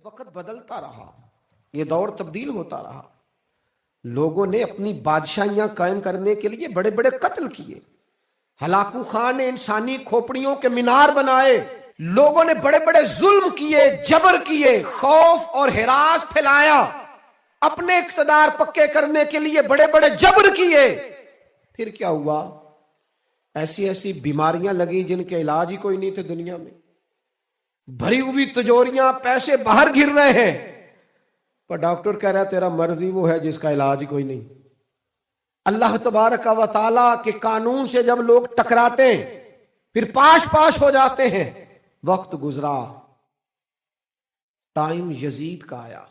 وقت بدلتا رہا، یہ دور تبدیل ہوتا رہا، لوگوں نے اپنی بادشاہیاں قائم کرنے کے لیے بڑے بڑے قتل کیے، ہلاکو خان نے انسانی کھوپڑیوں کے مینار بنائے، لوگوں نے بڑے بڑے ظلم کیے، جبر کیے، خوف اور ہراس پھیلایا، اپنے اقتدار پکے کرنے کے لیے بڑے بڑے جبر کیے۔ پھر کیا ہوا؟ ایسی ایسی بیماریاں لگیں جن کے علاج ہی کوئی نہیں تھے دنیا میں، بھری ہوئی تجوریاں، پیسے باہر گر رہے ہیں، پر ڈاکٹر کہہ رہا ہے تیرا مرض ہی وہ ہے جس کا علاج ہی کوئی نہیں۔ اللہ تبارک و تعالی کے قانون سے جب لوگ ٹکراتے ہیں پھر پاش پاش ہو جاتے ہیں۔ وقت گزرا، ٹائم یزید کا آیا،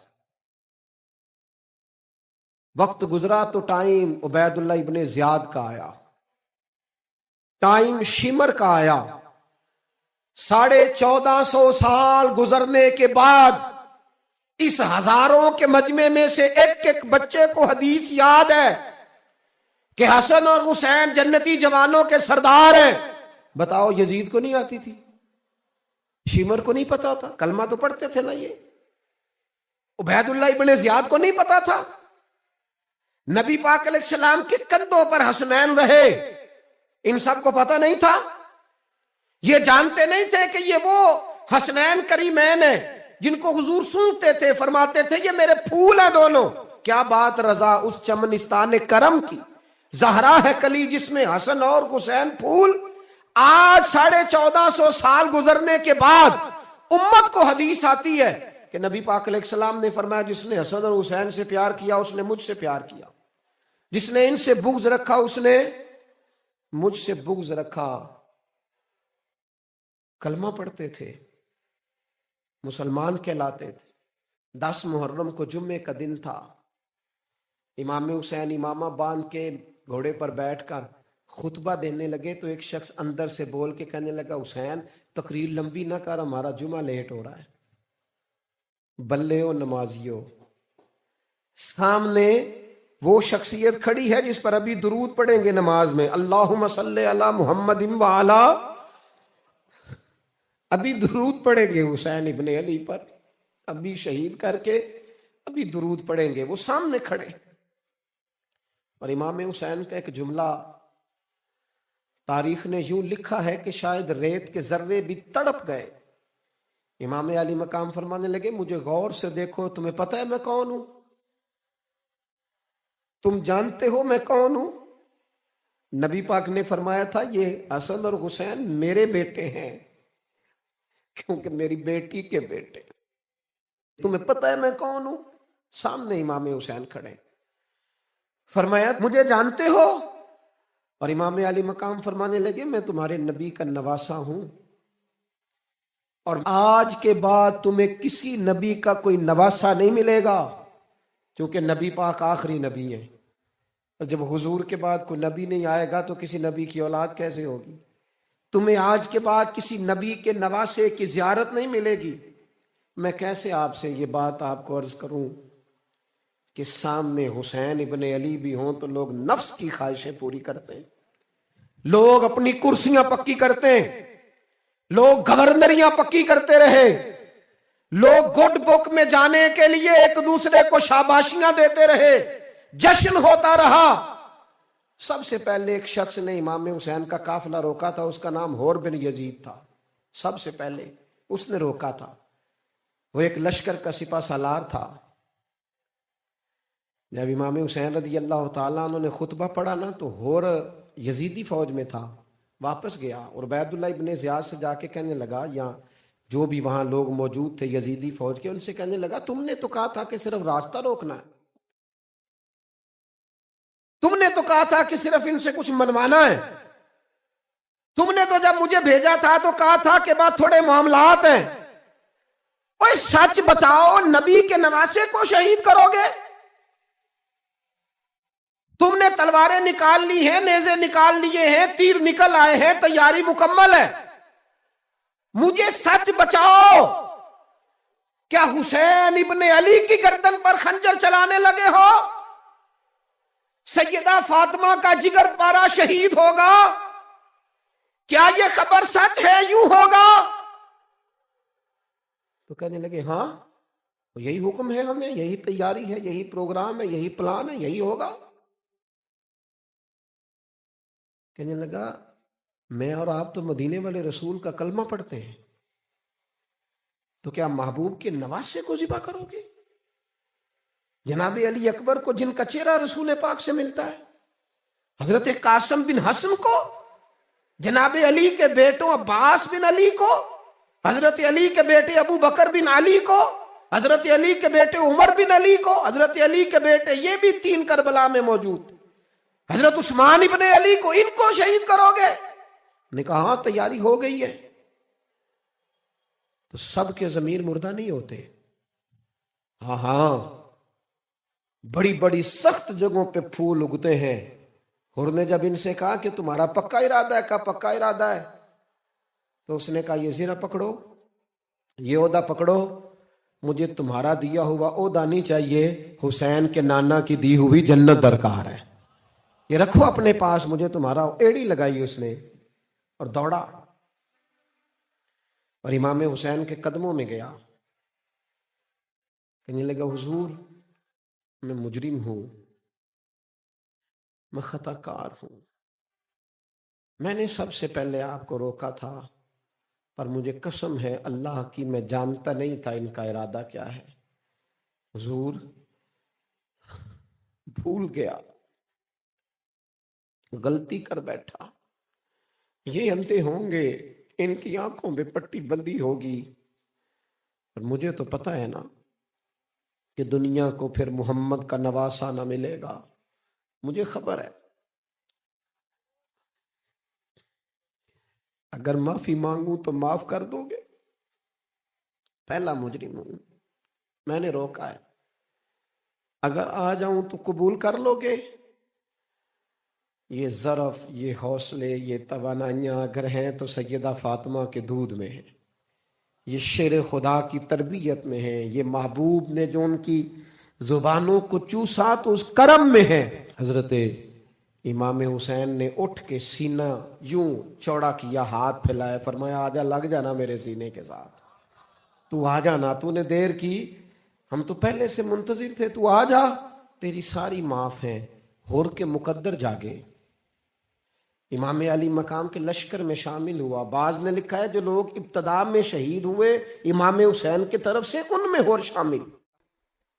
وقت گزرا تو ٹائم عبید اللہ ابن زیاد کا آیا، ٹائم شمر کا آیا۔ 1450 سال گزرنے کے بعد اس ہزاروں کے مجمع میں سے ایک ایک بچے کو حدیث یاد ہے کہ حسن اور حسین جنتی جوانوں کے سردار ہیں۔ بتاؤ یزید کو نہیں آتی تھی؟ شمر کو نہیں پتا تھا؟ کلمہ تو پڑھتے تھے نا یہ؟ عبید اللہ ابن زیاد کو نہیں پتا تھا؟ نبی پاک علیہ السلام کے کندھوں پر حسنین رہے، ان سب کو پتا نہیں تھا؟ یہ جانتے نہیں تھے کہ یہ وہ حسنین کریمین ہیں جن کو حضور سنتے تھے، فرماتے تھے یہ میرے پھول ہیں دونوں؟ کیا بات رضا اس چمنستان کرم کی، زہرا ہے کلی جس میں حسن اور حسین پھول۔ آج 1450 سال گزرنے کے بعد امت کو حدیث آتی ہے کہ نبی پاک علیہ السلام نے فرمایا جس نے حسن اور حسین سے پیار کیا اس نے مجھ سے پیار کیا، جس نے ان سے بغض رکھا اس نے مجھ سے بغض رکھا۔ کلمہ پڑھتے تھے، مسلمان کہلاتے تھے۔ 10 محرم کو جمعے کا دن تھا، امام حسین امامہ باندھ کے گھوڑے پر بیٹھ کر خطبہ دینے لگے تو ایک شخص اندر سے بول کے کہنے لگا حسین تقریر لمبی نہ کر، ہمارا جمعہ لیٹ ہو رہا ہے۔ بلے و نمازیو، سامنے وہ شخصیت کھڑی ہے جس پر ابھی درود پڑھیں گے نماز میں، اللہم صلی علی محمد وعلا، ابھی درود پڑھیں گے حسین ابن علی پر، ابھی شہید کر کے ابھی درود پڑھیں گے، وہ سامنے کھڑے۔ اور امام حسین کا ایک جملہ تاریخ نے یوں لکھا ہے کہ شاید ریت کے ذرے بھی تڑپ گئے۔ امام علی مقام فرمانے لگے مجھے غور سے دیکھو، تمہیں پتہ ہے میں کون ہوں؟ تم جانتے ہو میں کون ہوں؟ نبی پاک نے فرمایا تھا یہ حسن اور حسین میرے بیٹے ہیں کیونکہ میری بیٹی کے بیٹے۔ تمہیں پتہ ہے میں کون ہوں؟ سامنے امام حسین کھڑے، فرمایا مجھے جانتے ہو؟ اور امام علی مقام فرمانے لگے میں تمہارے نبی کا نواسا ہوں، اور آج کے بعد تمہیں کسی نبی کا کوئی نواسا نہیں ملے گا، کیونکہ نبی پاک آخری نبی ہیں، اور جب حضور کے بعد کوئی نبی نہیں آئے گا تو کسی نبی کی اولاد کیسے ہوگی؟ تمہیں آج کے بعد کسی نبی کے نواسے کی زیارت نہیں ملے گی۔ میں کیسے آپ سے یہ بات آپ کو عرض کروں کہ سامنے حسین ابن علی بھی ہوں تو لوگ نفس کی خواہشیں پوری کرتے ہیں، لوگ اپنی کرسیاں پکی کرتے ہیں، لوگ گورنریاں پکی کرتے رہے، لوگ گڈ بک میں جانے کے لیے ایک دوسرے کو شاباشیاں دیتے رہے، جشن ہوتا رہا۔ سب سے پہلے ایک شخص نے امام حسین کا قافلہ روکا تھا، اس کا نام حور بن یزید تھا، سب سے پہلے اس نے روکا تھا، وہ ایک لشکر کا سپہ سالار تھا۔ جب امام حسین رضی اللہ تعالیٰ عنہ نے خطبہ پڑھا نا تو حور یزیدی فوج میں تھا، واپس گیا اور عبید اللہ ابن زیاد سے جا کے کہنے لگا، یا جو بھی وہاں لوگ موجود تھے یزیدی فوج کے، ان سے کہنے لگا تم نے تو کہا تھا کہ صرف راستہ روکنا ہے، تم نے تو کہا تھا کہ صرف ان سے کچھ منوانا ہے، تم نے تو جب مجھے بھیجا تھا تو کہا تھا کہ بعد تھوڑے معاملات ہیں، اوہ سچ بتاؤ نبی کے نواسے کو شہید کرو گے؟ تم نے تلواریں نکال لی ہیں، نیزے نکال لیے ہیں، تیر نکل آئے ہیں، تیاری مکمل ہے، مجھے سچ بچاؤ، کیا حسین ابن علی کی گردن پر خنجر چلانے لگے ہو؟ سیدہ فاطمہ کا جگر پارا شہید ہوگا، کیا یہ خبر سچ ہے؟ یوں ہوگا؟ تو کہنے لگے ہاں یہی حکم ہے ہمیں، یہی تیاری ہے، یہی پروگرام ہے، یہی پلان ہے، یہی ہوگا۔ کہنے لگا میں اور آپ تو مدینے والے رسول کا کلمہ پڑھتے ہیں، تو کیا محبوب کے نواسے کو ذبح کرو گے؟ جناب علی اکبر کو، جن کا چہرہ رسول پاک سے ملتا ہے، حضرت قاسم بن حسن کو، جناب علی کے بیٹوں عباس بن علی کو، حضرت علی کے بیٹے ابو بکر بن علی کو، حضرت علی کے بیٹے عمر بن علی کو، حضرت علی کے بیٹے یہ بھی 3 کربلا میں موجود، حضرت عثمان ابن علی کو، ان کو شہید کرو گے؟ نے کہا ہاں تیاری ہو گئی ہے۔ تو سب کے ضمیر مردہ نہیں ہوتے، ہاں بڑی بڑی سخت جگہوں پہ پھول اگتے ہیں۔ اور نے جب ان سے کہا کہ تمہارا پکا ارادہ ہے، کہا پکا ارادہ ہے، تو اس نے کہا یہ زیرہ پکڑو، یہ عہدہ پکڑو، مجھے تمہارا دیا ہوا عہدہ نہیں چاہیے، حسین کے نانا کی دی ہوئی جنت درکار ہے، یہ رکھو اپنے پاس، مجھے تمہارا۔ ایڑی لگائی اس نے اور دوڑا اور امام حسین کے قدموں میں گیا، کہنے لگا حضور میں مجرم ہوں، میں خطا کار ہوں، میں نے سب سے پہلے آپ کو روکا تھا، پر مجھے قسم ہے اللہ کی میں جانتا نہیں تھا ان کا ارادہ کیا ہے، حضور بھول گیا، غلطی کر بیٹھا، یہ انتے ہوں گے، ان کی آنکھوں میں پٹی بندی ہوگی، پر مجھے تو پتہ ہے نا کہ دنیا کو پھر محمد کا نواسہ نہ ملے گا، مجھے خبر ہے، اگر معافی مانگوں تو معاف کر دو گے؟ پہلا مجرم ہوں، میں نے روکا ہے، اگر آ جاؤں تو قبول کر لو گے؟ یہ ظرف، یہ حوصلے، یہ توانائیاں اگر ہیں تو سیدہ فاطمہ کے دودھ میں ہیں، یہ شیر خدا کی تربیت میں ہیں، یہ محبوب نے جو ان کی زبانوں کو چوسا تو اس کرم میں ہے۔ حضرت امام حسین نے اٹھ کے سینہ یوں چوڑا کیا، ہاتھ پھیلائے، فرمایا آجا، لگ جانا میرے سینے کے ساتھ، تو آ جانا، تو نے دیر کی، ہم تو پہلے سے منتظر تھے، تو آ جا، تیری ساری معاف ہیں۔ ہور کے مقدر جاگے، امام علی مقام کے لشکر میں شامل ہوا۔ بعض نے لکھا ہے جو لوگ ابتدا میں شہید ہوئے امام حسین کی طرف سے، ان میں ہور شامل۔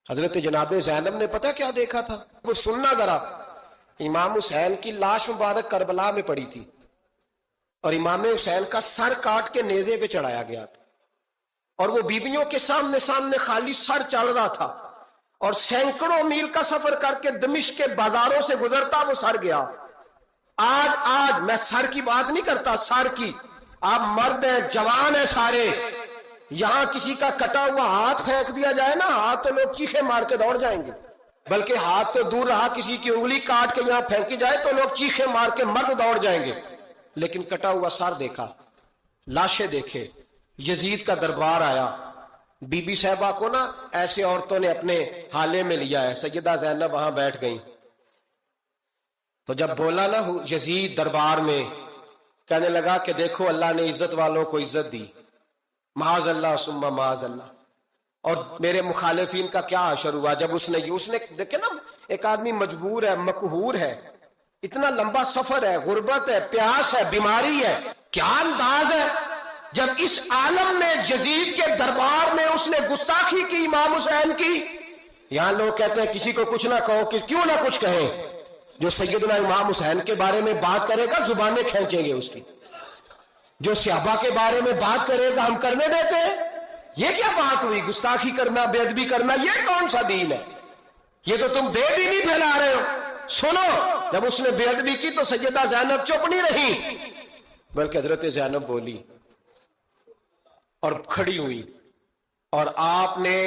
حضرت جناب زینب نے پتہ کیا دیکھا تھا؟ وہ سننا ذرا، امام حسین کی لاش مبارک کربلا میں پڑی تھی اور امام حسین کا سر کاٹ کے نیزے پہ چڑھایا گیا تھا، اور وہ بیویوں کے سامنے خالی سر چل رہا تھا، اور سینکڑوں میل کا سفر کر کے دمشق کے بازاروں سے گزرتا وہ سر گیا۔ آج میں سر کی بات نہیں کرتا، سر کی، آپ مرد ہیں، جوان ہیں سارے، یہاں کسی کا کٹا ہوا ہاتھ پھینک دیا جائے نا، ہاتھ تو لوگ چیخے مار کے دوڑ جائیں گے، بلکہ ہاتھ تو دور رہا، کسی کی انگلی کاٹ کے یہاں پھینکی جائے تو لوگ چیخے مار کے مرد دوڑ جائیں گے، لیکن کٹا ہوا سر دیکھا، لاشیں دیکھے۔ یزید کا دربار آیا، بی بی صاحبہ کو نا ایسے عورتوں نے اپنے حالے میں لیا ہے، سیدہ زینب وہاں بیٹھ گئیں، تو جب بولا نا یزید دربار میں، کہنے لگا کہ دیکھو اللہ نے عزت والوں کو عزت دی، معاذ اللہ ثم معاذ اللہ، اور میرے مخالفین کا کیا حشر ہوا جب اس نے دیکھے نا، ایک آدمی مجبور ہے، مقہور ہے، اتنا لمبا سفر ہے، غربت ہے، پیاس ہے، بیماری ہے، کیا انداز ہے جب اس عالم میں یزید کے دربار میں اس نے گستاخی کی امام حسین کی۔ یہاں لوگ کہتے ہیں کسی کو کچھ نہ کہو، کہ کیوں نہ کچھ کہیں، جو سیدنا امام حسین کے بارے میں بات کرے گا زبانیں کھینچیں گے اس کی، جو صحابہ کے بارے میں بات کرے گا ہم کرنے دیتے ہیں؟ یہ کیا بات ہوئی؟ گستاخی کرنا، بے ادبی کرنا، یہ کون سا دین ہے؟ یہ تو تم بے دینی پھیلا رہے ہو۔ سنو، جب اس نے بے ادبی کی تو سیدہ زینب چپ نہیں رہی، بلکہ حضرت زینب بولی اور کھڑی ہوئی، اور آپ نے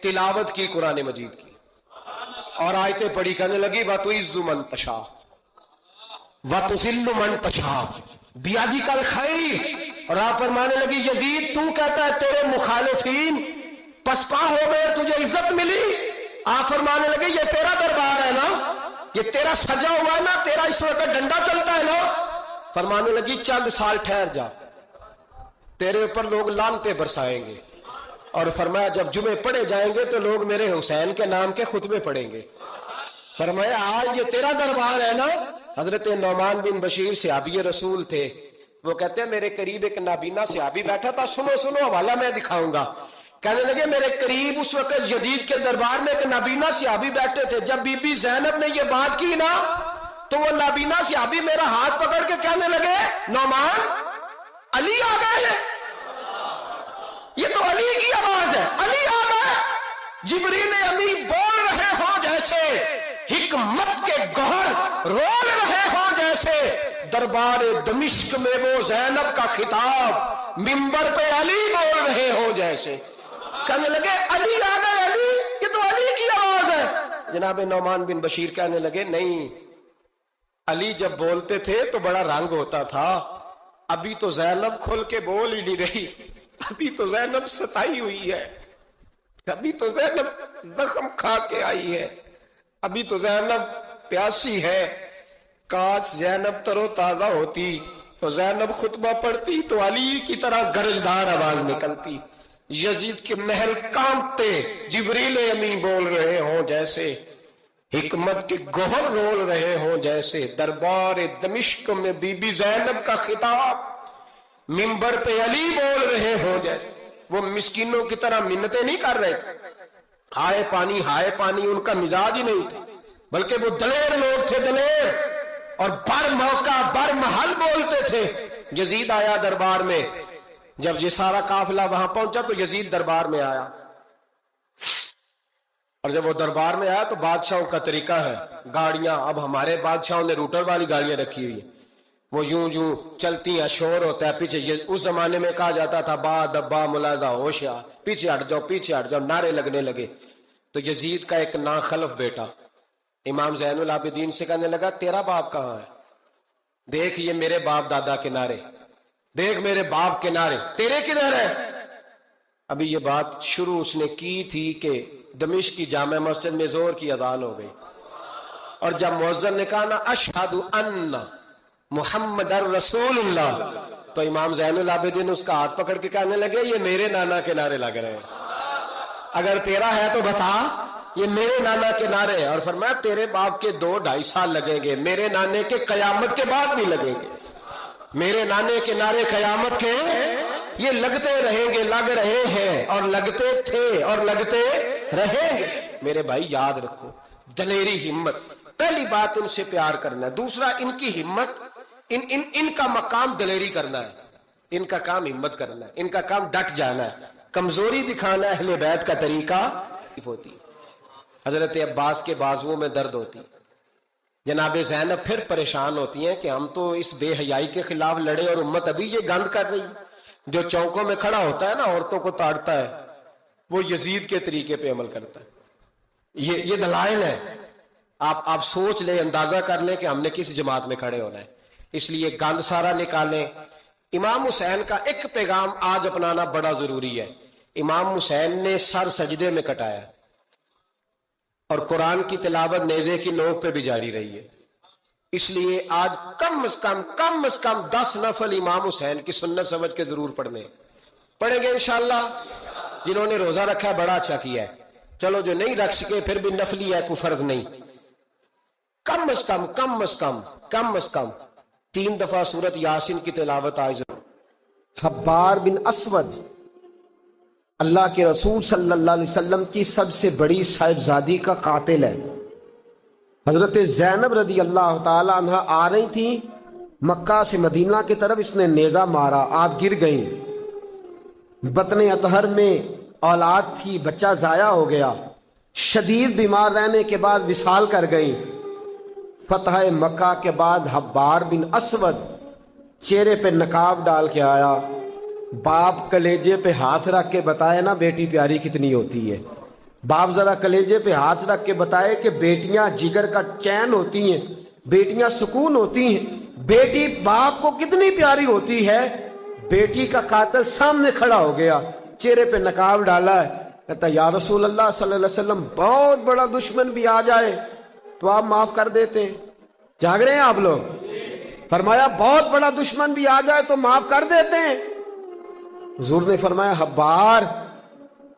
تلاوت کی قرآن مجید کی، اور آیتیں پڑھی، کہنے لگی وَتُعِزُّ مَن تَشَاءُ وَتُذِلُّ مَن تَشَاءُ بِیَدِکَ الْخَیْرُ، اور آپ فرمانے لگی یزید تو کہتا ہے تیرے مخالفین پسپا ہو گئے، تجھے عزت ملی؟ آپ فرمانے لگے یہ تیرا دربار ہے نا، یہ تیرا سجا ہوا ہے نا، تیرا اس وقت ڈنڈا چلتا ہے نا۔ فرمانے لگی چند سال ٹھہر جا، تیرے اوپر لوگ لعنتیں برسائیں گے، اور فرمایا جب جمعے پڑھے جائیں گے تو لوگ میرے حسین کے نام کے خطبے پڑھیں گے. فرمایا آج یہ تیرا دربار ہے نا. حضرت نعمان بن بشیر صحابی رسول تھے. وہ کہتے ہیں میرے قریب ایک نابینا صحابی بیٹھا تھا. سنو سنو حوالہ میں دکھاؤں گا. کہنے لگے میرے قریب اس وقت یزید کے دربار میں ایک نابینا صحابی بیٹھے تھے. جب بی بی زینب نے یہ بات کی نا تو وہ نابینا صحابی میرا ہاتھ پکڑ کے کہنے لگے نعمان علی آ گئے ہیں. یہ تو علی کی آواز ہے. علی آ گئے. جبریل امین بول رہے ہوں جیسے حکمت کے گوہر رول رہے ہوں جیسے دربار دمشق میں وہ زینب کا خطاب منبر پہ علی بول رہے ہوں جیسے. کہنے لگے علی آ گئے. علی یہ تو علی کی آواز ہے. جناب نعمان بن بشیر کہنے لگے نہیں، علی جب بولتے تھے تو بڑا رنگ ہوتا تھا. ابھی تو زینب کھل کے بول ہی نہیں رہی. ابھی تو زینب ستائی ہوئی ہے. ابھی تو زینب زخم کھا کے آئی ہے. ابھی تو زینب پیاسی ہے. کاش زینب تر و تازہ ہوتی تو زینب خطبہ پڑھتی تو علی کی طرح گرجدار آواز نکلتی. یزید کے محل کانپتے. جبریل امین بول رہے ہوں جیسے حکمت کے گوہر رول رہے ہوں جیسے دربار دمشق میں بی بی زینب کا خطاب منبر پہ علی بول رہے ہوں جیسے. وہ مسکینوں کی طرح منتیں نہیں کر رہے تھے. ہائے پانی ان کا مزاج ہی نہیں تھا، بلکہ وہ دلیر لوگ تھے. دلیر اور بر موقع بر محل بولتے تھے. یزید آیا دربار میں. جب یہ سارا قافلہ وہاں پہنچا تو یزید دربار میں آیا. اور جب وہ دربار میں آیا تو بادشاہوں کا طریقہ ہے گاڑیاں. اب ہمارے بادشاہوں نے روٹر والی گاڑیاں رکھی ہوئی ہیں. وہ یوں چلتی ہیں، شور ہوتا ہے پیچھے. اس زمانے میں کہا جاتا تھا با دبا ملاحظہ ہوشیا، پیچھے ہٹ جاؤ، نعرے لگنے لگے. تو یزید کا ایک ناخلف بیٹا امام زین العابدین سے کہنے لگا تیرا باپ کہاں ہے؟ دیکھ یہ میرے باپ دادا کے نعرے، دیکھ میرے باپ کے نعرے، تیرے کدھر ہے؟ ابھی یہ بات شروع اس نے کی تھی کہ دمشق کی جامع مسجد میں زور کی اذان ہو گئی. اور جب مؤذن نے کہا نا اشہد ان محمد رسول اللہ، تو امام زین العابدین اس کا ہاتھ پکڑ کے کہنے لگے یہ میرے نانا کے نعرے لگ رہے ہیں. اگر تیرا ہے تو بتا، یہ میرے نانا کے نعرے ہیں. اور فرمایا تیرے باپ کے 2-2.5 سال لگیں گے، میرے نانے کے قیامت کے بعد بھی لگیں گے. میرے نانے کے نعرے قیامت کے یہ لگتے رہیں گے، لگ رہے ہیں اور لگتے تھے اور لگتے رہیں گے. میرے بھائی یاد رکھو دلیری، ہمت. پہلی بات ان سے پیار کرنا ہے. دوسرا ان کی ہمت، ان کا مقام دلیری کرنا ہے. ان کا کام ہمت کرنا ہے. ان کا کام ڈٹ جانا ہے. کمزوری دکھانا اہل بیت کا طریقہ ہوتی. حضرت عباس کے بازوؤں میں درد ہوتی. جناب زینب پھر پریشان ہوتی ہیں کہ ہم تو اس بے حیائی کے خلاف لڑے اور امت ابھی یہ گند کر رہی. جو چوکوں میں کھڑا ہوتا ہے نا عورتوں کو تاڑتا ہے، وہ یزید کے طریقے پہ عمل کرتا ہے. یہ دلائل ہے. آپ سوچ لیں، اندازہ کر لیں کہ ہم نے کس جماعت میں کھڑے ہونا ہے. اس لیے گند سارا نکالیں. امام حسین کا ایک پیغام آج اپنانا بڑا ضروری ہے. امام حسین نے سر سجدے میں کٹایا اور قرآن کی تلاوت نیزے کی نوک پہ بھی جاری رہی ہے. اس لیے آج کم از کم 10 نفل امام حسین کی سنت سمجھ کے ضرور پڑھیں گے انشاءاللہ. جنہوں نے روزہ رکھا ہے بڑا اچھا کیا ہے. چلو جو نہیں رکھ سکے پھر بھی نفلی ہے، کوئی فرض نہیں. کم از کم 3 دفعہ سورت یاسین کی تلاوت آج. حبار بن اسود اللہ کے رسول صلی اللہ علیہ وسلم کی سب سے بڑی صاحبزادی کا قاتل ہے. حضرت زینب رضی اللہ تعالی عنہ آ رہی تھی مکہ سے مدینہ کی طرف. اس نے نیزہ مارا، آپ گر گئیں. بطن اطہر میں اولاد تھی، بچہ ضائع ہو گیا. شدید بیمار رہنے کے بعد وصال کر گئیں. فتح مکہ کے بعد حبار بن اسود چہرے پہ نقاب ڈال کے آیا. باپ کلیجے پہ ہاتھ رکھ کے بتائے نا بیٹی پیاری کتنی ہوتی ہے. باپ ذرا کلیجے پہ ہاتھ رکھ کے بتائے کہ بیٹیاں جگر کا چین ہوتی ہیں، بیٹیاں سکون ہوتی ہیں. بیٹی باپ کو کتنی پیاری ہوتی ہے. بیٹی کا قاتل سامنے کھڑا ہو گیا، چہرے پہ نقاب ڈالا ہے. کہتا یا رسول اللہ صلی اللہ علیہ وسلم بہت بڑا دشمن بھی آ جائے تو آپ معاف کر دیتے ہیں. جاگ رہے ہیں آپ لوگ؟ فرمایا بہت بڑا دشمن بھی آ جائے تو معاف کر دیتے ہیں. حضور نے فرمایا حبار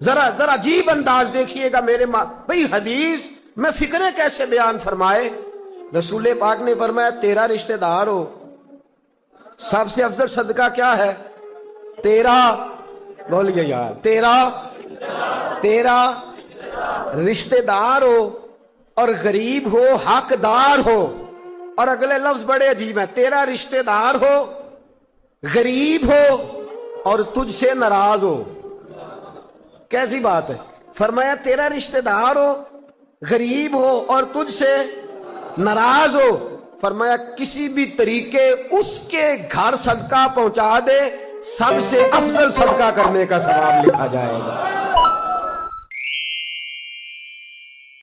ذرا عجیب انداز دیکھیے گا میرے ماں بھئی حدیث میں فکریں کیسے بیان فرمائے. رسول پاک نے فرمایا تیرا رشتہ دار ہو، سب سے افضل صدقہ کیا ہے؟ تیرا، بولیے یار، تیرا رشتہ دار ہو اور غریب ہو، حقدار ہو. اور اگلے لفظ بڑے عجیب ہیں، تیرا رشتہ دار ہو، غریب ہو اور تجھ سے ناراض ہو. کیسی بات ہے؟ فرمایا تیرا رشتہ دار ہو، غریب ہو اور تجھ سے ناراض ہو. فرمایا کسی بھی طریقے اس کے گھر صدقہ پہنچا دے، سب سے افضل صدقہ کرنے کا ثواب لکھا جائے گا.